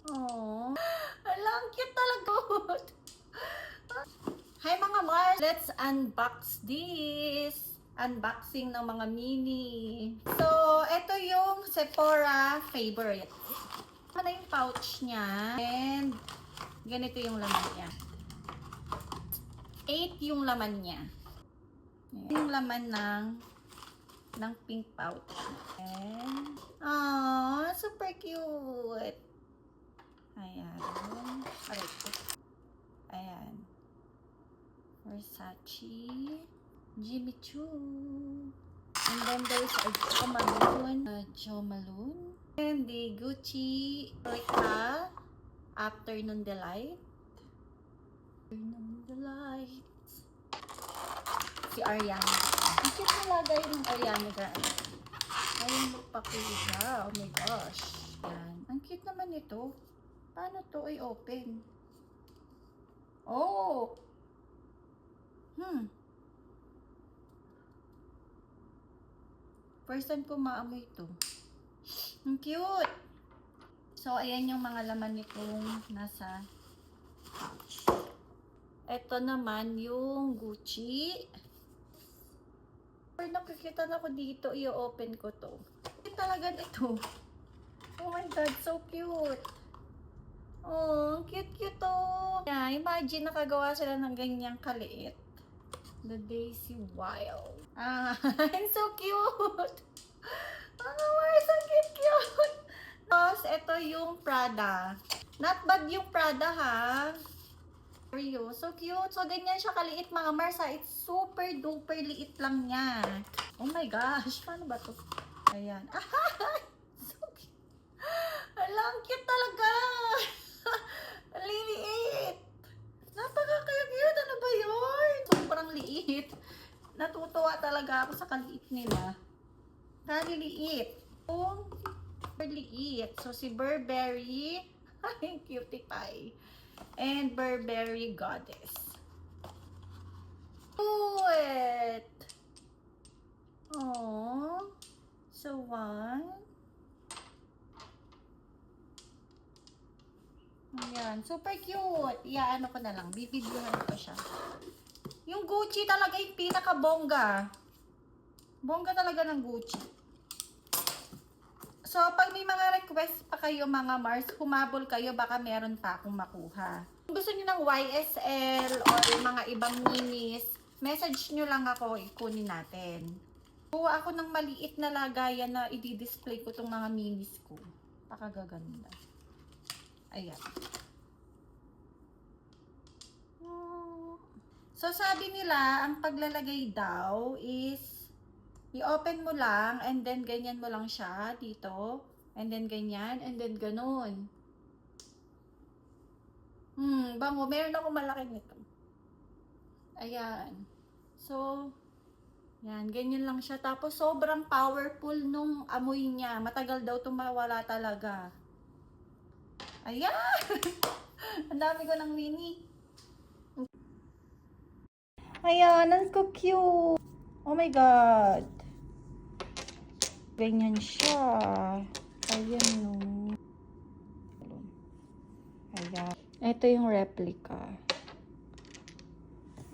Oh, alam, cute talaga. Hi mga Mars! Let's unbox this. Unboxing ng mga mini. So, ito yung Sephora favorite. Ano yung pouch niya? And, ganito yung laman niya. 8 yung laman niya. Yung laman ng pink pouch. And, aww, super cute. Ayan. Ayan. Versace. Jimmy Choo. And then there's a Jo Malone. And the Gucci Rika Afternoon Delight. Afternoon Delight. Si Ariana. Ang cute na lagay ng Ariana Grande. Ayun, magpakita. Oh my gosh. Yan. Ang cute naman ito. Paano to i-open? Oh! First time ko maamoy ito. Ang cute! So, ayan yung mga laman nitong nasa pouch. Ito naman yung Gucci. Nakikita na ko dito, i-open ko to. Talaga ito. Oh my God, so cute! Oh, cute-cute to! Yeah, imagine nakagawa sila ng ganyang kaliit. The Daisy Wild. Ah, so cute! Oh, so cute! Tapos, ito yung Prada. Not bad yung Prada, ha? So cute. So, ganyan siya kaliit, mga Mars, ha? It's super duper liit lang niya. Oh my gosh, paano ba to? Ayan. So cute. Alam, cute talaga. Liliit. Napaka-cute. Ano ba yun? Sobrang liit. Natutuwa talaga ako sa kaliit nila. Kaliliit. Oh, liit. So, si Burberry. Ay, cutie pie. And Burberry Goddess. Cute. Oh. So, one. Ayan. Super cute. Ano ko na lang. Bibidyohan ko siya. Yung Gucci talaga yung pinaka-bongga. Bongga talaga ng Gucci. So, pag may mga request pa kayo mga Mars, humabol kayo, baka meron pa akong makuha. Kung gusto nyo ng YSL or mga ibang minis, message nyo lang ako, ikunin natin. Kuha ako ng maliit na lagayan na i-display ko itong mga minis ko. Pakagaganda. Ayan. So, sabi nila, ang paglalagay daw is, i-open mo lang, and then ganyan mo lang siya dito, and then ganyan, and then ganun. Bango. Meron ako malaki nito. Ayan. So, yan. Ganyan lang siya. Tapos, sobrang powerful nung amoy niya. Matagal daw itong mawala talaga. Ayan! Ang dami ko ng mini. Ayan, ang cute. Oh my God. Ganyan siya. Ayan, no. Ayan. Ito yung replica.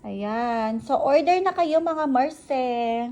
Ayan. So, order na kayo mga Marse.